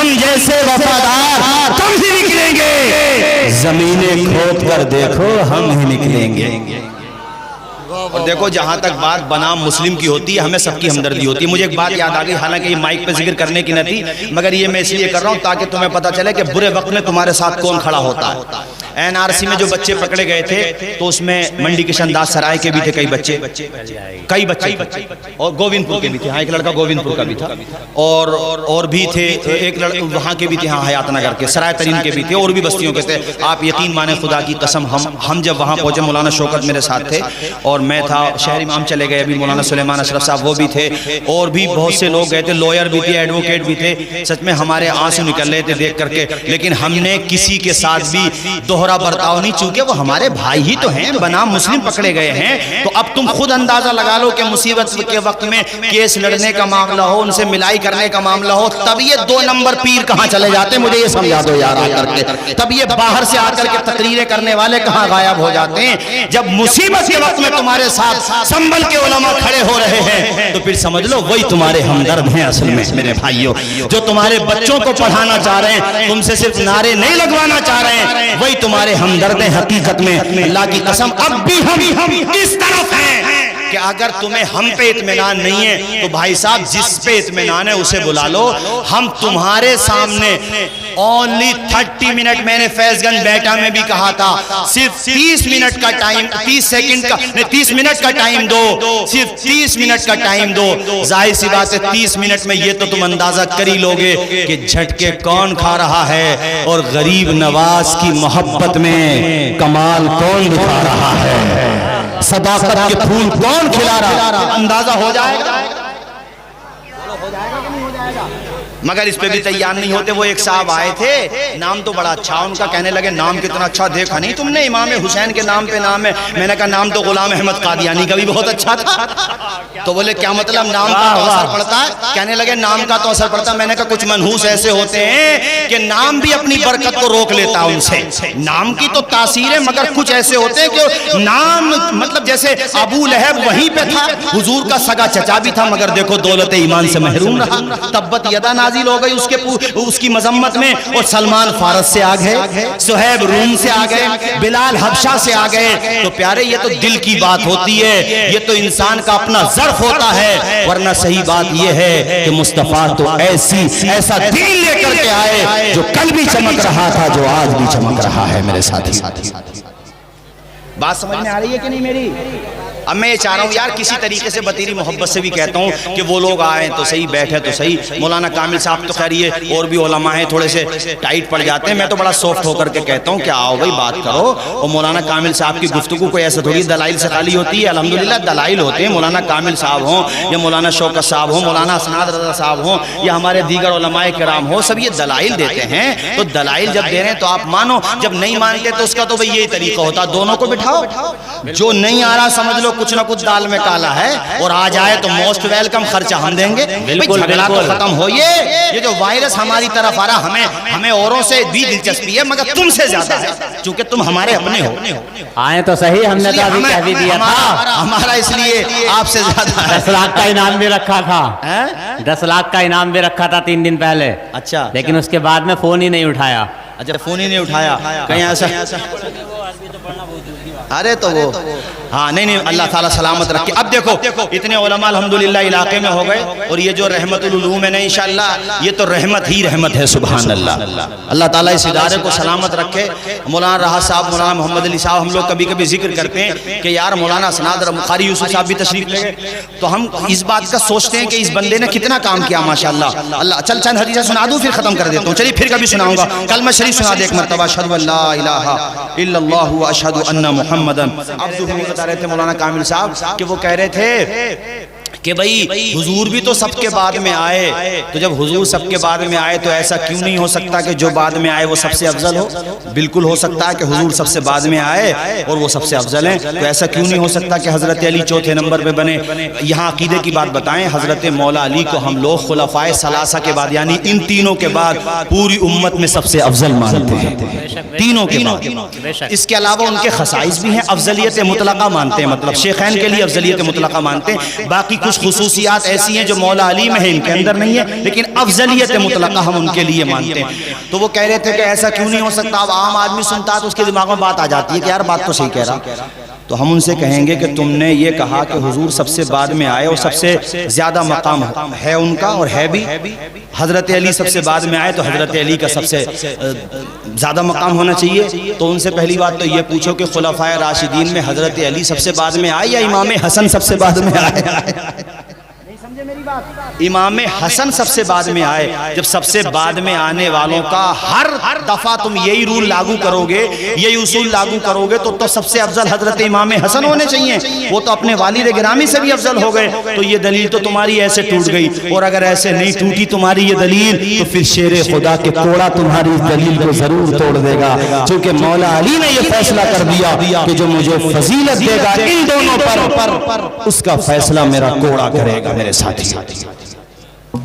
ہم جیسے وفادار کم ہی نکلیں گے، زمینیں کھود کر دیکھو ہم ہی نکلیں گے۔ اور دیکھو جہاں تک بات بنام مسلم کی ہوتی ہے ہمیں سب کی ہمدردی ہوتی ہے۔ مجھے ایک بات یاد آ گئی، حالانکہ یہ مائک پہ ذکر کرنے کی نہ تھی، مگر یہ میں اس لیے کر رہا ہوں تاکہ تمہیں پتہ چلے کہ برے وقت میں تمہارے ساتھ کون کھڑا ہوتا ہے۔ NRC میں جو بچے پکڑے گئے تھے تو اس میں منڈی کشن داس سرائے کے بھی تھے کئی بچے اور گووند پور کے بھی تھے، ہاں ایک لڑکا گووند پور کا بھی تھا، اور بھی تھے ایک لڑکا وہاں کے بھی تھے، ہاں حیات نگر کے سرائے ترین کے بھی تھے، اور بھی بستیوں کے تھے۔ آپ یقین مانیں خدا کی قسم، ہم جب وہاں پہنچے مولانا شوکت میرے ساتھ تھے اور میں تھا، شہر امام چلے گئے، ابھی مولانا سلیمان اشرف صاحب وہ بھی تھے، اور بھی بہت سے لوگ گئے تھے، لوئر بھی تھے، ایڈوکیٹ بھی تھے۔ سچ میں ہمارے آنسو نکل رہے تھے دیکھ کر کے، لیکن ہم نے کسی کے ساتھ بھی دوہرا برتاؤ نہیں، چونکہ وہ ہمارے بھائی ہی تو ہیں، بنام مسلم پکڑے گئے ہیں۔ تو اب تم خود اندازہ لگا لو کہ مصیبت کے وقت میں کیس لڑنے کا معاملہ ہو، ان سے ملائی کرنے کا معاملہ ہو، تب یہ 2 نمبر پیر کہاں چلے جاتے، مجھے یہ سمجھا دو یار آ کر کے۔ تب یہ باہر سے آ کر کے تقریریں کرنے والے کہاں غائب ہو جاتے ہیں۔ جب مصیبت کے وقت میں تمہارے ساتھ سنبھل کے علماء کھڑے ہو رہے ہیں تو پھر سمجھ لو وہی تمہارے ہمدرد ہیں اصل میں میرے بھائیوں، جو تمہارے بچوں کو پڑھانا چاہ رہے ہیں، تم سے صرف نعرے نہیں لگوانا چاہ رہے ہیں، وہی تمہارے ہمدرد ہیں حقیقت میں۔ اللہ کی قسم اب بھی ہم اس طرف ہیں کہ اگر تمہیں ہم پہ اطمینان نہیں ہے تو بھائی صاحب جس پہ اطمینان ہے اسے بلا لو۔ ہم تمہارے سامنے only 30 منٹ، میں نے فیض گنج بیٹا میں بھی کہا تھا، صرف 30 منٹ کا ٹائم، 30 منٹ کا ٹائم دو، صرف 30 منٹ کا ٹائم دو۔ ظاہر سی بات ہے 30 منٹ میں یہ تو تم اندازہ کر ہی لوگے کہ جھٹکے کون کھا رہا ہے اور غریب نواز کی محبت میں کمال کون دکھا رہا ہے، صداقت کے پھول کون کھلا رہا ہے، اندازہ ہو جائے گا۔ مگر اس پہ بھی تیار نہیں ہوتے۔ وہ ایک صاحب آئے تھے، نام تو بڑا اچھا ان کا، کہنے لگے نام کتنا اچھا، دیکھا نہیں تم نے امام حسین کے نام پہ نام ہے؟ میں نے کہا نام تو غلام احمد قادیانی کا بھی بہت اچھا تھا۔ تو بولے کیا مطلب نام کا تو اثر پڑتا ہے؟ کہنے لگے نام کا تو اثر پڑتا ہے۔ میں نے کہا کچھ منحوس ایسے ہوتے ہیں کہ نام بھی اپنی برکت کو روک لیتا ہے ان سے، نام کی تو تاثیر ہے، مگر کچھ ایسے ہوتے ہیں کہ نام مطلب جیسے ابو لہب وہیں پہ تھا، حضور کا سگا چچا بھی تھا، مگر دیکھو دولت ایمان سے محروم رہا۔ تبت یدا نازل ہو گئی اس کی مذمت میں، اور سلمان فارس سے آ گئے، سہیب روم سے آ گئے، بلال حبشہ سے آ گئے۔ تو پیارے یہ تو دل کی بات ہوتی ہے، یہ تو انسان کا اپنا ظرف ہوتا ہے، ورنہ صحیح بات یہ ہے کہ مصطفیٰ تو ایسا دین لے کر کے آئے جو کل بھی چمک رہا تھا، جو آج بھی چمک رہا ہے میرے ساتھی۔ بات سمجھ میں آ رہی ہے کہ نہیں میری؟ اب میں یہ چاہ رہا ہوں یار کسی طریقے سے بطیری محبت سے بھی کہتا ہوں کہ وہ لوگ آئیں تو صحیح، بیٹھے تو صحیح۔ مولانا کامل صاحب تو خیر یہ اور بھی علماء ہیں تھوڑے سے ٹائٹ پڑ جاتے ہیں، میں تو بڑا سافٹ ہو کر کے کہتا ہوں کہ آؤ بھائی بات کرو۔ اور مولانا کامل صاحب کی گفتگو کوئی ایسا تھوڑی دلائل سے خالی ہوتی ہے، الحمدللہ دلائل ہوتے ہیں۔ مولانا کامل صاحب ہوں یا مولانا شوکت صاحب ہوں، مولانا اسناد رضا صاحب ہوں یا ہمارے دیگر علماء کرام ہوں، سب یہ دلائل دیتے ہیں۔ تو دلائل جب دے رہے ہیں تو آپ مانو، جب نہیں مانتے تو اس کا تو بھئی یہی طریقہ ہوتا، دونوں کو بٹھاؤ۔ جو نہیں آ رہا سمجھ لو کچھ نہ کچھ دال میں کالا ہے، اور آ جائے تو موسٹ ویلکم، خرچہ ہم دیں گے۔ جھگڑا تو ختم ہو، یہ جو وائرس ہماری طرف آ رہا، ہمیں اوروں سے بھی دلچسپی ہے مگر تم سے زیادہ ہے، چونکہ تم ہمارے اپنے ہو۔ آئیں تو صحیح، ہم نے تو ابھی کہہ بھی دیا تھا، ہمارا اس لیے آپ سے زیادہ ہے۔ 10 لاکھ کا انعام بھی رکھا تھا، 10 لاکھ کا انعام بھی رکھا تھا 3 دن پہلے۔ اچھا، لیکن اس کے بعد میں فون ہی نہیں اٹھایا۔ اچھا فون ہی نہیں اٹھایا، کہیں ایسا؟ ارے تو وہ ہاں نہیں اللہ تعالیٰ سلامت رکھے۔ اب دیکھو اتنے علماء الحمدللہ علاقے میں ہو گئے، اور یہ جو رحمت العلوم ہے نا انشاءاللہ یہ تو رحمت ہی رحمت ہے، سبحان اللہ۔ اللہ تعالیٰ اس ادارے کو سلامت رکھے۔ مولانا راحت صاحب، مولانا محمد علی صاحب، ہم لوگ کبھی کبھی ذکر کرتے ہیں کہ یار مولانا اسناد قاری یوسف صاحب بھی تشریف لے گئے، تو ہم اس بات کا سوچتے ہیں کہ اس بندے نے کتنا کام کیا ماشاءاللہ۔ اللہ چل چند حدیثیں سنا دوں پھر ختم کر دیتا ہوں، چلیے پھر کبھی سناؤں گا۔ کلمہ شریف سنا دے ایک مرتبہ، اشہدو ان لا الہ الا اللہ واشہدو ان محمدن عبدہ۔ بتا رہے تھے مولانا کامل صاحب کہ وہ کہہ رہے تھے کہ بھئی حضور بھی تو سب کے بعد میں آئے، تو جب حضور سب کے بعد میں آئے تو ایسا کیوں نہیں ہو سکتا کہ جو بعد میں آئے وہ سب سے افضل ہو؟ بالکل ہو سکتا ہے کہ حضور سب سے بعد میں آئے اور وہ سب سے افضل ہیں، تو ایسا کیوں نہیں ہو سکتا کہ حضرت علی چوتھے نمبر پہ بنے؟ یہاں عقیدے کی بات بتائیں، حضرت مولا علی کو ہم لوگ خلفائے ثلاثہ کے بعد یعنی ان تینوں کے بعد پوری امت میں سب سے افضل مانتے ہیں، تینوں کے بعد۔ اس کے علاوہ ان کے خصائص بھی ہیں، افضلیت مطلقہ مانتے ہیں، مطلب شیخین کے لیے افضلیت مطلقہ مانتے ہیں، باقی کچھ کچھ خصوصیات ایسی ہیں جو مولا علی میں ہیں ان کے اندر نہیں ہے، لیکن افضلیت مطلقہ ہم ان کے لیے مانتے ہیں۔ تو وہ کہہ رہے تھے کہ ایسا کیوں نہیں ہو سکتا، اب عام آدمی سنتا ہے تو اس کے دماغ میں بات آ جاتی ہے کہ یار بات تو صحیح کہہ رہا۔ تو ہم ان سے کہیں گے کہ تم نے یہ کہا کہ حضور سب سے بعد میں آئے اور سب سے زیادہ مقام ہے ان کا، اور ہے بھی، حضرت علی سب سے بعد میں آئے تو حضرت علی کا سب سے زیادہ مقام ہونا چاہیے۔ تو ان سے پہلی بات تو یہ پوچھو کہ خلفائے راشدین میں حضرت علی سب سے بعد میں آئے یا امام حسن سب سے بعد میں آئے؟ امام حسن سب سے بعد میں آئے۔ جب سب سے بعد میں آنے والوں کا ہر دفعہ تم یہی رول لاگو کرو گے، یہی اصول لاگو کرو گے، تو سب سے افضل حضرت امام حسن ہونے چاہیے، وہ تو اپنے والد گرامی سے بھی افضل ہو گئے۔ تو یہ دلیل تو تمہاری ایسے ٹوٹ گئی، اور اگر ایسے نہیں ٹوٹی تمہاری یہ دلیل تو پھر شیر خدا کے کوڑا تمہاری اس دلیل کو ضرور توڑ دے گا، چونکہ مولا علی نے یہ فیصلہ کر دیا کہ جو مجھے فضیلت دے گا ان دونوں پر، اس کا فیصلہ میرا کوڑا کرے گا میرے ساتھی۔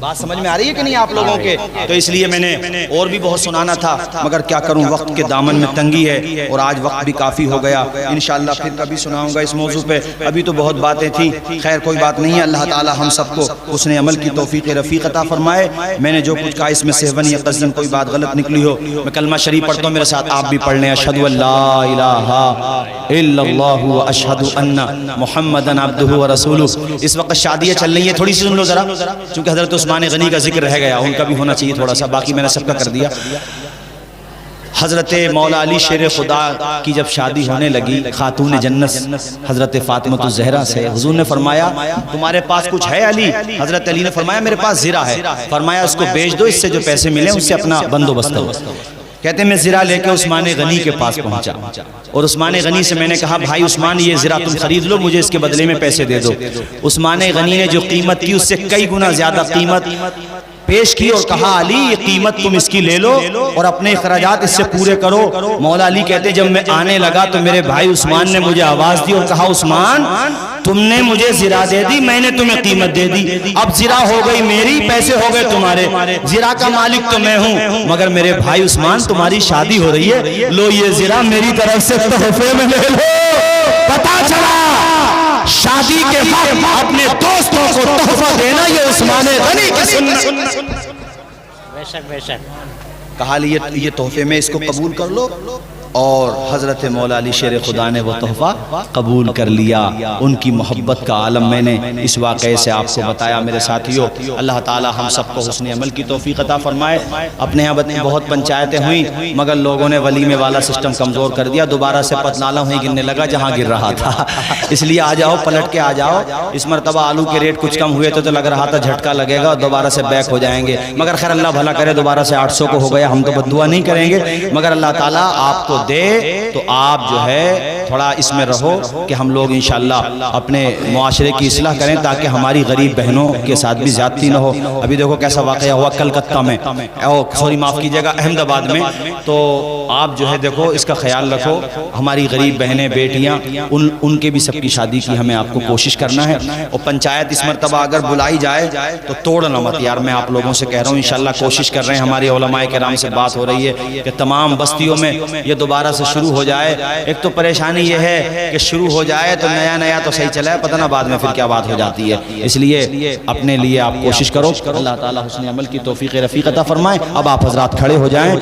بات سمجھ میں آ رہی ہے کہ نہیں آپ لوگوں کے؟ تو اس لیے میں نے اور بھی بہت سنانا تھا، مگر کیا کروں، وقت کے دامن میں تنگی ہے، اور آج وقت بھی کافی ہو گیا۔ انشاءاللہ پھر کبھی سناؤں گا اس موضوع پہ، ابھی تو بہت باتیں تھیں، خیر کوئی بات نہیں ہے۔ اللہ تعالی ہم سب کو حسن عمل کی توفیق رفیق عطا فرمائے۔ میں نے جو کچھ کہا اس میں سہون یا قصدن کوئی بات غلط نکلی ہو، میں کلمہ شریف پڑھتا ہوں، میرے ساتھ آپ بھی پڑھ لیں۔ اشہدو ان لا الہ الا اللہ و اشہدو ان محمدًا عبدہ و رسولہ۔ اس وقت شادیاں چل رہی ہیں، تھوڑی سی سن لو ذرا، چونکہ حضرت عثمان غنی کا ذکر رہ گیا، ان کا بھی ہونا چاہیے تھوڑا سا، باقی میں نے سب کا کر دیا۔ حضرت مولا علی شیر خدا کی جب شادی ہونے لگی خاتون جنت حضرت فاطمہ الزہرا سے، حضور نے فرمایا تمہارے پاس کچھ ہے علی؟ حضرت علی نے فرمایا میرے پاس زرہ ہے۔ فرمایا اس کو بیچ دو، اس سے جو پیسے ملیں اس سے اپنا بندوبست کرو۔ کہتے ہیں میں زرہ لے کے عثمان غنی کے پاس پہنچا، اور عثمان غنی سے میں نے کہا بھائی عثمان یہ زرہ تم خرید لو، مجھے اس کے بدلے میں پیسے دے دو۔ عثمان غنی نے جو قیمت کی اس سے کئی گنا زیادہ قیمت پیش کی، اور کہا علی یہ قیمت تم اس کی لے لو اور اپنے اخراجات اس سے پورے کرو۔ مولا علی کہتے ہیں جب میں آنے لگا تو میرے بھائی عثمان نے مجھے آواز دی اور کہا عثمان تم نے مجھے زرہ دے دی، میں نے تمہیں قیمت دے دی، اب زرہ ہو گئی میری، پیسے ہو گئے تمہارے، زرہ کا مالک تو میں ہوں، مگر میرے بھائی عثمان تمہاری شادی ہو رہی ہے، لو یہ زرہ میری طرف سے تحفے میں لے لو۔ پتا چلا شادی کے وقت اپنے دوستوں کو تحفہ دینا یہ عثمان غنی کی سنت۔ بے شک بے شک۔ کہا یہ تحفے میں اس کو قبول کر لو، اور حضرت مولا علی شیر خدا نے وہ تحفہ قبول کر لیا۔ ان کی محبت کا عالم میں نے اس واقعے سے آپ کو بتایا میرے ساتھیوں۔ اللہ تعالی ہم سب کو حسن عمل کی توفیق عطا فرمائے۔ اپنے یہاں بہت پنچایتیں ہوئیں، مگر لوگوں نے ولیمے والا سسٹم کمزور کر دیا، دوبارہ سے پتنالا وہیں گرنے لگا جہاں گر رہا تھا۔ اس لیے آ جاؤ، پلٹ کے آ جاؤ۔ اس مرتبہ آلو کے ریٹ کچھ کم ہوئے تو لگ رہا تھا جھٹکا لگے گا اور دوبارہ سے بیک ہو جائیں گے، مگر خیر اللہ بھلا کرے، دوبارہ سے 800 کو ہو گیا، ہم تو بد دعا نہیں کریں گے، مگر اللہ تعالیٰ آپ کو دے تو آپ جو ہے تھوڑا اس میں رہو کہ ہم لوگ انشاءاللہ اپنے معاشرے کی اصلاح کریں تاکہ ہماری غریب بہنوں کے ساتھ بھی زیادتی نہ ہو۔ ابھی دیکھو کیسا واقعہ ہوا کلکتہ میں، سوری معاف کیجیے گا احمد آباد میں، تو آپ جو ہے دیکھو اس کا خیال رکھو، ہماری غریب بہنیں بیٹیاں ان کے بھی سب کی شادی کی ہمیں آپ کو کوشش کرنا ہے۔ اور پنچایت اس مرتبہ اگر بلائی جائے تو توڑنا مت یار، میں آپ لوگوں سے کہہ رہا ہوں، انشاءاللہ کوشش کر رہے ہیں، ہمارے علماء کرام سے بات ہو رہی ہے کہ تمام بستیوں میں یہ دوبارہ سے شروع ہو جائے۔ ایک تو پریشانی یہ ہے کہ شروع ہو جائے تو نیا تو صحیح چلا ہے، پتہ نہ بعد میں پھر کیا بات ہو جاتی ہے، اس لیے اپنے لیے آپ کوشش کرو۔ اللہ تعالیٰ حسن عمل کی توفیق رفیق عطا فرمائے۔ اب آپ حضرات کھڑے ہو جائیں۔